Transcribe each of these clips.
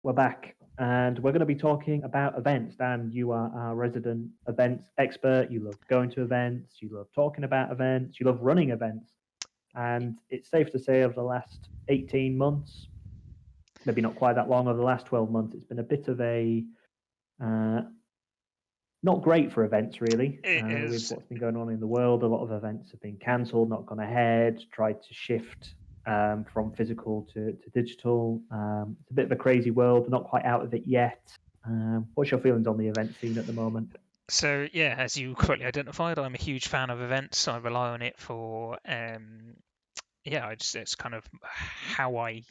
We're back and we're going to be talking about events. Dan, you are our resident events expert. You love going to events, you love talking about events, you love running events. And it's safe to say over the last 18 months, maybe not quite that long, over the last 12 months, it's been a bit of a uh, not great for events, really, It with is. what's been going on in the world. A lot of events have been cancelled, not gone ahead, tried to shift from physical to digital. It's a bit of a crazy world. We're not quite out of it yet. What's your feelings on the event scene at the moment? So yeah, as you correctly identified, I'm a huge fan of events. I rely on it for yeah, it's kind of how I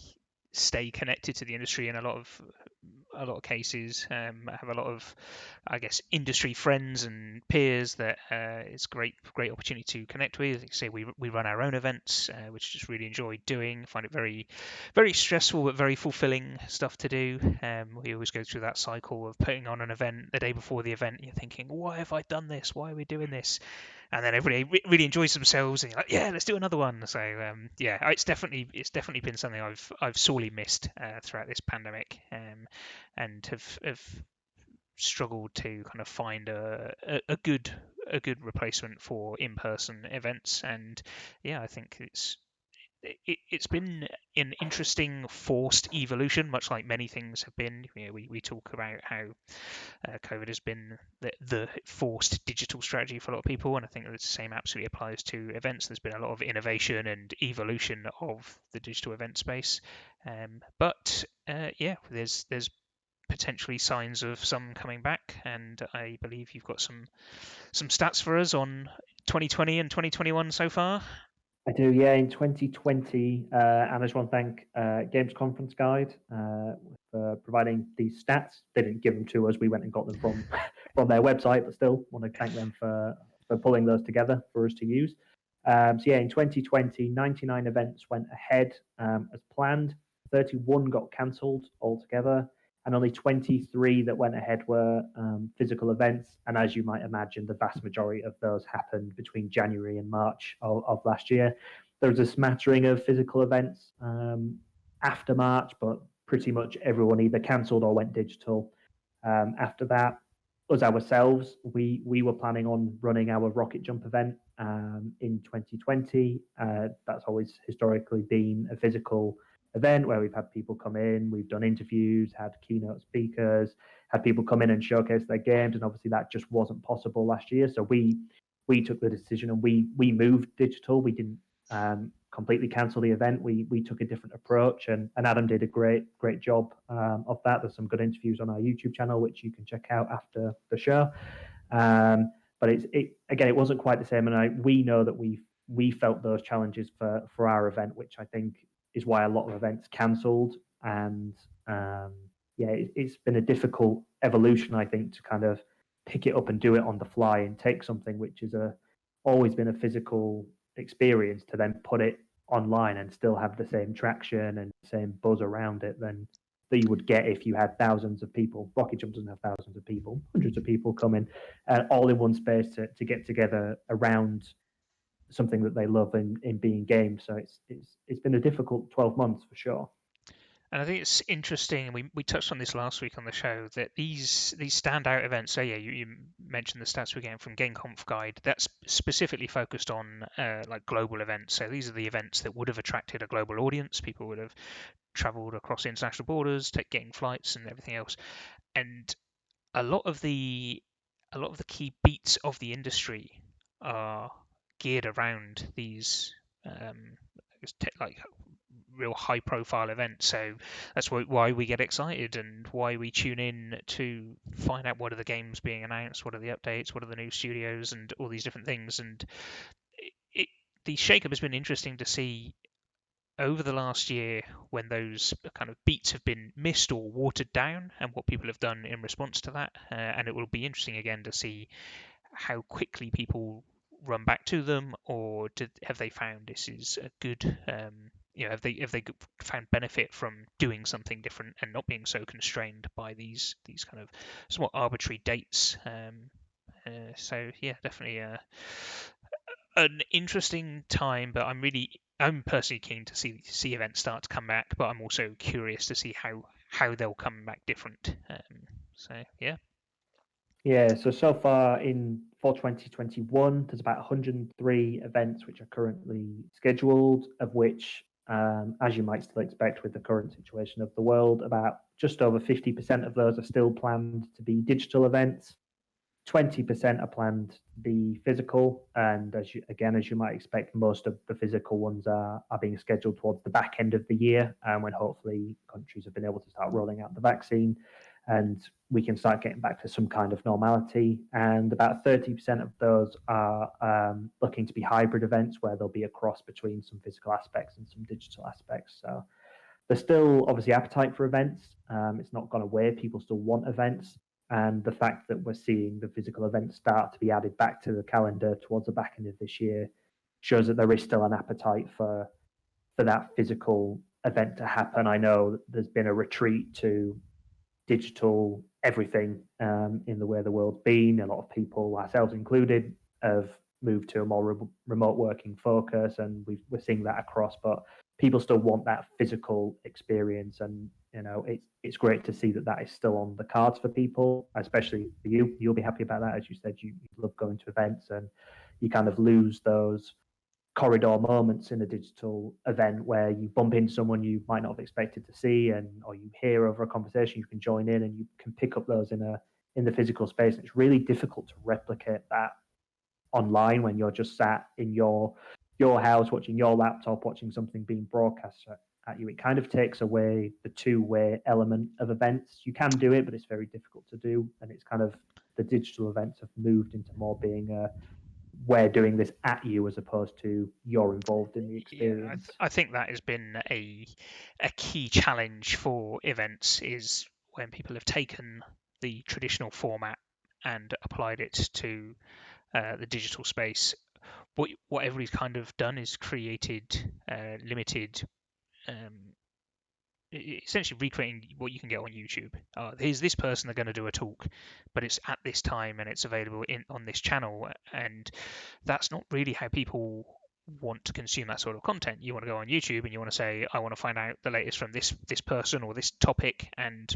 stay connected to the industry in a lot of cases. I have a lot of, I guess, industry friends and peers that it's great opportunity to connect with. Like I say, we run our own events, which I just really enjoy doing. Find it very stressful but very fulfilling stuff to do. We always go through that cycle of putting on an event the day before the event. You're thinking, why have I done this? Why are we doing this? And then everybody really enjoys themselves, and you're like, yeah, let's do another one. So yeah, it's definitely been something I've sorely missed throughout this pandemic, and have struggled to kind of find a good replacement for in-person events. And yeah, I think it's been an interesting forced evolution, much like many things have been. We talk about how COVID has been the forced digital strategy for a lot of people, and I think the same absolutely applies to events. There's been a lot of innovation and evolution of the digital event space, but yeah, there's potentially signs of some coming back, and I believe you've got some stats for us on 2020 and 2021 so far. I do, yeah. In 2020, and I just want to thank Games Conference Guide for providing these stats. They didn't give them to us; we went and got them from from their website. But still, want to thank them for pulling those together for us to use. So yeah, in 2020, 99 events went ahead as planned. 31 got cancelled altogether, and only 23 that went ahead were physical events. And as you might imagine, the vast majority of those happened between January and March of last year. There was a smattering of physical events after March, but pretty much everyone either cancelled or went digital. After that, us ourselves, we were planning on running our rocket jump event in 2020. That's always historically been a physical event where we've had people come in, we've done interviews, had keynote speakers, had people come in and showcase their games, and obviously that just wasn't possible last year. So we took the decision and we moved digital. We didn't completely cancel the event. We took a different approach, and Adam did a great job of that. There's some good interviews on our YouTube channel which you can check out after the show. But it again, it wasn't quite the same, and we know that we felt those challenges for our event, which I think is why a lot of events cancelled. And yeah, it's been a difficult evolution, I think, to kind of pick it up and do it on the fly and take something which is a always been a physical experience to then put it online and still have the same traction and same buzz around it than that you would get if you had thousands of people. Rocket Jump doesn't have thousands of people, hundreds of people coming all in one space to get together around something that they love in being games. So it's been a difficult 12 months for sure. And I think it's interesting. We touched on this last week on the show that these standout events. So yeah, you mentioned the stats we're getting from GameConf Guide. That's specifically focused on like global events. So these are the events that would have attracted a global audience. People would have travelled across international borders, getting flights and everything else. And a lot of the a lot of the key beats of the industry are geared around these like real high profile events. So that's why we get excited and why we tune in to find out what are the games being announced, what are the updates, what are the new studios, and all these different things. And it, the shakeup has been interesting to see over the last year when those kind of beats have been missed or watered down, and what people have done in response to that. And it will be interesting again to see how quickly people run back to them, or have they found this is a good have they found benefit from doing something different and not being so constrained by these kind of somewhat arbitrary dates. So yeah, definitely an interesting time, but I'm personally keen to see events start to come back, but I'm also curious to see how they'll come back different. So yeah. Yeah, so far for 2021, there's about 103 events which are currently scheduled, of which, as you might still expect with the current situation of the world, about just over 50% of those are still planned to be digital events. 20% are planned to be physical, and as you might expect, most of the physical ones are being scheduled towards the back end of the year, when hopefully countries have been able to start rolling out the vaccine, and we can start getting back to some kind of normality. And about 30% of those are looking to be hybrid events, where there'll be a cross between some physical aspects and some digital aspects. So there's still obviously appetite for events. It's not gone away. People still want events. And the fact that we're seeing the physical events start to be added back to the calendar towards the back end of this year shows that there is still an appetite for that physical event to happen. I know there's been a retreat to digital everything in the way the world's been. A lot of people, ourselves included, have moved to a more remote working focus, and we're seeing that across. But people still want that physical experience, and it's great to see that that is still on the cards for people, especially for you. You'll be happy about that, as you said. You love going to events, and you kind of lose those corridor moments in a digital event where you bump into someone you might not have expected to see, or you hear over a conversation, you can join in and you can pick up those in the physical space. And it's really difficult to replicate that online when you're just sat in your house watching your laptop, watching something being broadcast at you. It kind of takes away the two-way element of events. You can do it, but it's very difficult to do. And it's kind of, the digital events have moved into more being we're doing this at you as opposed to you're involved in the experience. Yeah, I think that has been a key challenge for events, is when people have taken the traditional format and applied it to the digital space. What everybody's kind of done is created limited, essentially recreating what you can get on YouTube. Here's this person, they're going to do a talk, but it's at this time and it's available on this channel, and that's not really how people want to consume that sort of content. You want to go on YouTube and you want to say, I want to find out the latest from this person or this topic, and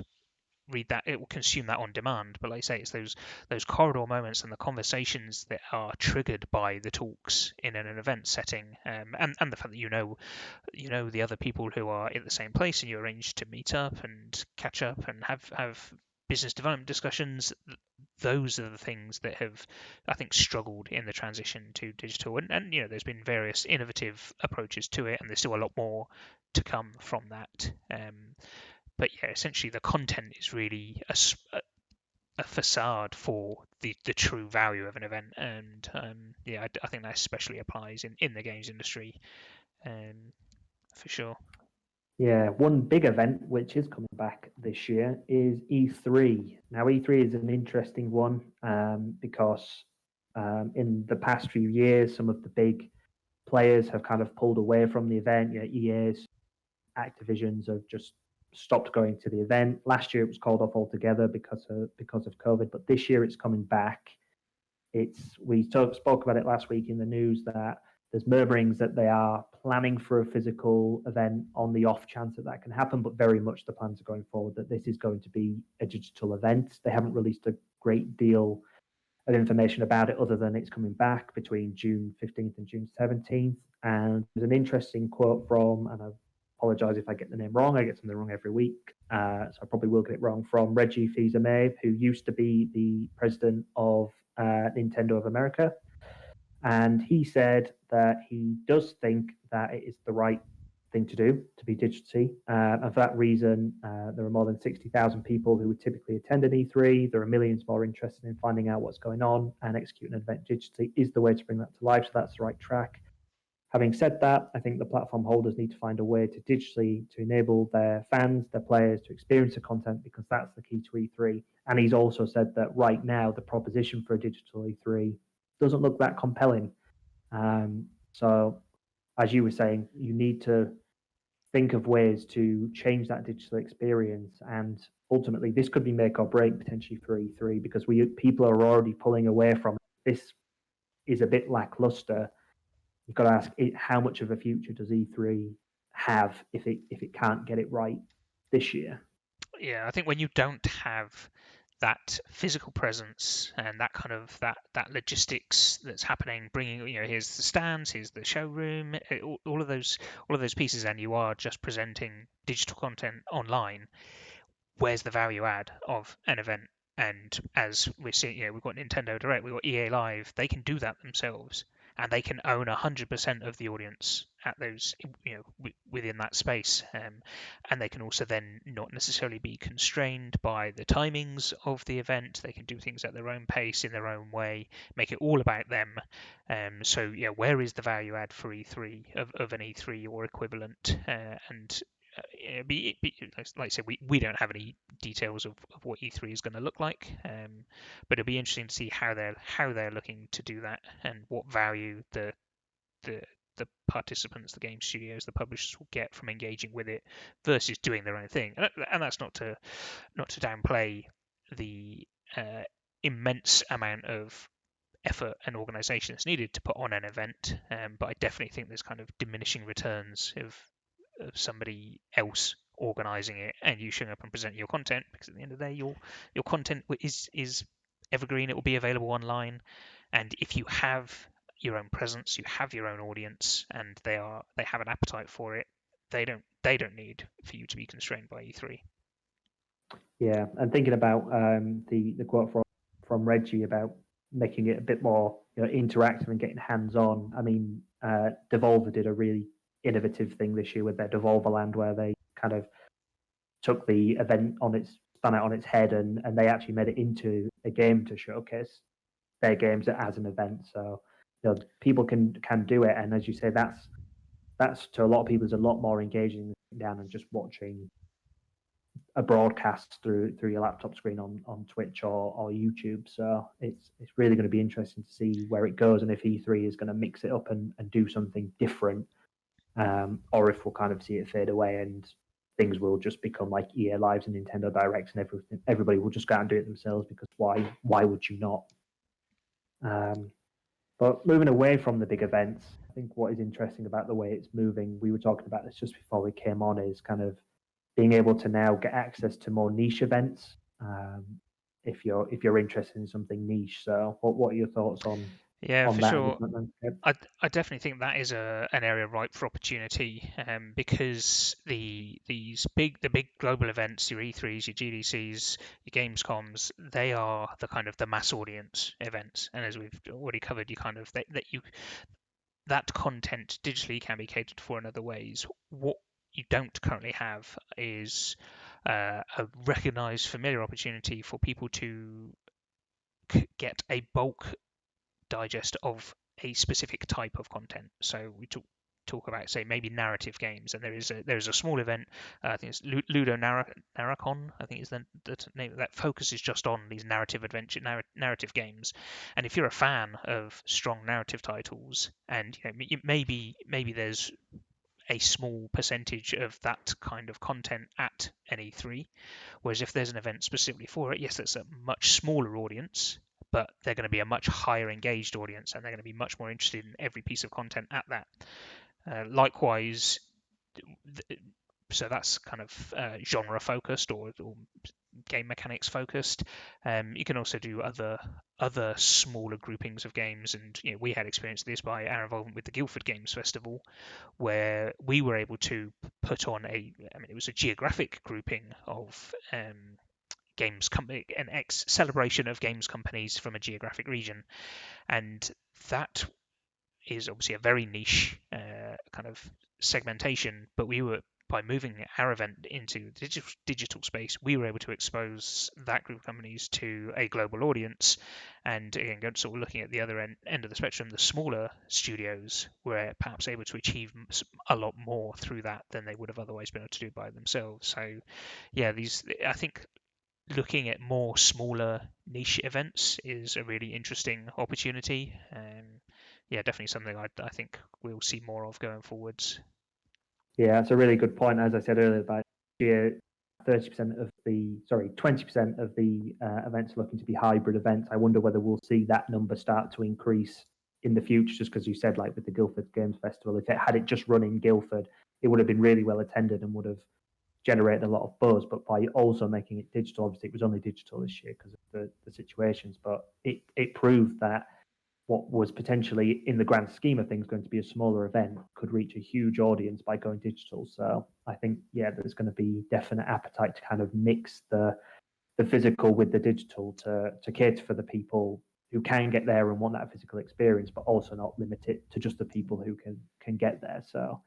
read that. It will consume that on demand. But like I say, it's those corridor moments and the conversations that are triggered by the talks in an event setting, and the fact that you know the other people who are in the same place, and you arrange to meet up and catch up and have business development discussions. Those are the things that have, I think, struggled in the transition to digital, and there's been various innovative approaches to it, and there's still a lot more to come from that. But yeah, essentially the content is really a facade for the true value of an event, and yeah, I think that especially applies in the games industry, for sure. Yeah, one big event which is coming back this year is E3. Now, E3 is an interesting one because in the past few years, some of the big players have kind of pulled away from the event. EA's, Activision's have just stopped going to the event. Last year it was called off altogether because of COVID, but this year it's coming back. We spoke about it last week in the news that there's murmurings that they are planning for a physical event on the off chance that can happen, but very much the plans are going forward that this is going to be a digital event. They haven't released a great deal of information about it other than it's coming back between June 15th and June 17th. And there's an interesting quote from, and I apologize if I get the name wrong, I get something wrong every week, so I probably will get it wrong, from Reggie Fils-Aimé, who used to be the president of Nintendo of America. And he said that he does think that it is the right thing to do to be digitally. And for that reason, there are more than 60,000 people who would typically attend an E3. There are millions more interested in finding out what's going on, and executing an event digitally is the way to bring that to life. So that's the right track. Having said that, I think the platform holders need to find a way to digitally to enable their fans, their players to experience the content, because that's the key to E3. And he's also said that right now the proposition for a digital E3 doesn't look that compelling. So as you were saying, you need to think of ways to change that digital experience. And ultimately, this could be make or break potentially for E3, because people are already pulling away from it. This is a bit lackluster. You've got to ask how much of a future does E3 have if it can't get it right this year? I think when you don't have that physical presence and that kind of that logistics that's happening, bringing, here's the stands, here's the showroom, all of those pieces, and you are just presenting digital content online, where's the value add of an event? And as we're seeing, we've got Nintendo Direct, we've got EA Live, they can do that themselves, and they can own 100% of the audience at those, within that space, and they can also then not necessarily be constrained by the timings of the event. They can do things at their own pace, in their own way, make it all about them. So where is the value add for E3 of an E3 or equivalent? And like I said, we don't have any details of what E3 is going to look like, but it'll be interesting to see how they're looking to do that, and what value the participants, the game studios, the publishers will get from engaging with it versus doing their own thing. And that's not to downplay the immense amount of effort and organisation that's needed to put on an event, but I definitely think there's kind of diminishing returns of somebody else organizing it and you showing up and presenting your content, because at the end of the day your content is evergreen. It will be available online, and if you have your own presence, you have your own audience, and they have an appetite for it, they don't need for you to be constrained by E3. Yeah, and thinking about the quote from Reggie about making it a bit more interactive and getting hands on. I mean, Devolver did a really innovative thing this year with their Devolver Land, where they kind of took the event spun it on its head, and they actually made it into a game to showcase their games as an event. So people can do it, and as you say, that's to a lot of people is a lot more engaging than sitting down and just watching a broadcast through your laptop screen on Twitch or YouTube. So it's really going to be interesting to see where it goes, and if E3 is going to mix it up and do something different, or if we'll kind of see it fade away and things will just become like EA Lives and Nintendo Directs, and everybody will just go out and do it themselves, because why would you not? But moving away from the big events, I think what is interesting about the way it's moving, we were talking about this just before we came on, is kind of being able to now get access to more niche events, if you're interested in something niche. So what are your thoughts on For that? sure. I definitely think that is an area ripe for opportunity, because the big global events, your E3s, your GDCs, your Gamescoms, they are the kind of the mass audience events, and as we've already covered, you kind of that content digitally can be catered for in other ways. What you don't currently have is a recognized familiar opportunity for people to get a bulk digest of a specific type of content. So we talk about, say, maybe narrative games, and there is a small event, I think it's Ludo Narracon, I think is the name, that focuses just on these narrative adventure narrative games. And if you're a fan of strong narrative titles, and maybe there's a small percentage of that kind of content at an E3, whereas if there's an event specifically for it, yes, it's a much smaller audience, but they're going to be a much higher engaged audience, and they're going to be much more interested in every piece of content at that. Likewise, so that's kind of genre focused or game mechanics focused. You can also do other smaller groupings of games, and we had experience this by our involvement with the Guildford Games Festival, where we were able to put on it was a geographic grouping of games company, an celebration of games companies from a geographic region, and that is obviously a very niche kind of segmentation, but by moving our event into the digital space, we were able to expose that group of companies to a global audience. And again, sort of looking at the other end of the spectrum, the smaller studios were perhaps able to achieve a lot more through that than they would have otherwise been able to do by themselves. So I think looking at more smaller niche events is a really interesting opportunity. Definitely something I think we'll see more of going forwards. Yeah, that's a really good point. As I said earlier, about 30% of 20% of the events are looking to be hybrid events. I wonder whether we'll see that number start to increase in the future, just because you said, like with the Guildford Games Festival, if it had just run in Guildford, it would have been really well attended and would have generated a lot of buzz, but by also making it digital, obviously it was only digital this year because of the situations, but it proved that what was potentially in the grand scheme of things going to be a smaller event could reach a huge audience by going digital. So I think, yeah, there's going to be definite appetite to kind of mix the physical with the digital to cater for the people who can get there and want that physical experience, but also not limit it to just the people who can get there. So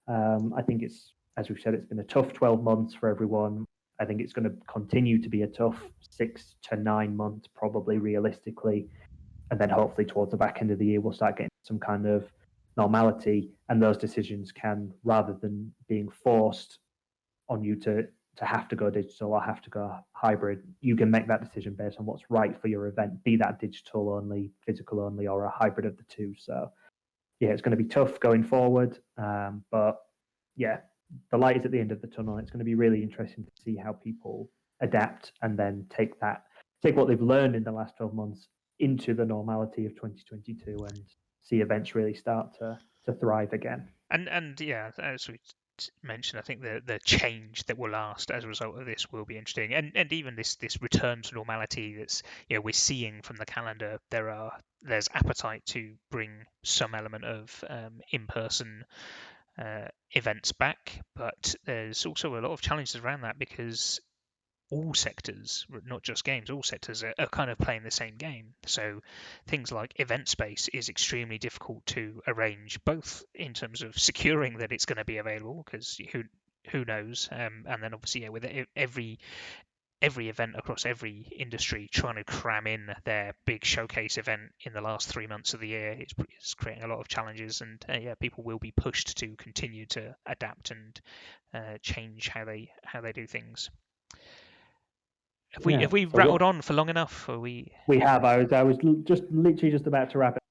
I think it's, as we've said, it's been a tough 12 months for everyone. I think it's going to continue to be a tough 6 to 9 months, probably realistically. And then hopefully towards the back end of the year, we'll start getting some kind of normality. And those decisions can, rather than being forced on you to have to go digital or have to go hybrid, you can make that decision based on what's right for your event, be that digital only, physical only, or a hybrid of the two. So yeah, it's going to be tough going forward. But yeah, the light is at the end of the tunnel. It's going to be really interesting to see how people adapt and then take what they've learned in the last 12 months into the normality of 2022 and see events really start to thrive again. And yeah, as we mentioned, I think the change that will last as a result of this will be interesting, and even this return to normality that's we're seeing from the calendar. There's appetite to bring some element of in-person events back, but there's also a lot of challenges around that because all sectors, not just games, all sectors are kind of playing the same game. So things like event space is extremely difficult to arrange, both in terms of securing that it's going to be available, because who knows, and then obviously with every event across every industry trying to cram in their big showcase event in the last 3 months of the year is creating a lot of challenges, and people will be pushed to continue to adapt and change how they do things. Have we rattled on for long enough? Or we have. I was just literally just about to wrap it.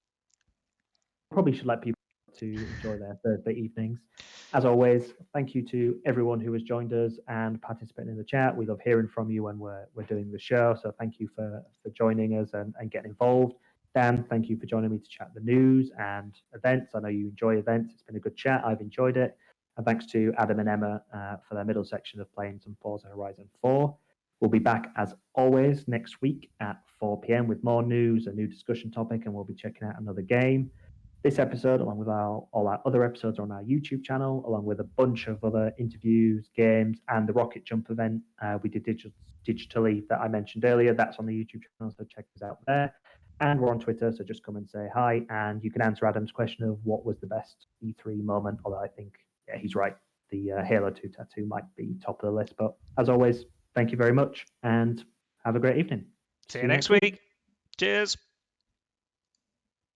Probably should let people to enjoy their Thursday evenings. As always, thank you to everyone who has joined us and participating in the chat. We love hearing from you when we're doing the show. So thank you for joining us and getting involved. Dan, thank you for joining me to chat the news and events. I know you enjoy events. It's been a good chat. I've enjoyed it. And thanks to Adam and Emma for their middle section of playing some Forza Horizon 4. We'll be back as always next week at 4 p.m. with more news, a new discussion topic, and we'll be checking out another game. This episode, along with all our other episodes, are on our YouTube channel, along with a bunch of other interviews, games, and the Rocket Jump event we did digitally that I mentioned earlier. That's on the YouTube channel, so check us out there. And we're on Twitter, so just come and say hi. And you can answer Adam's question of what was the best E3 moment, although I think, yeah, he's right. The Halo 2 tattoo might be top of the list. But as always, thank you very much and have a great evening. See you next week. Cheers.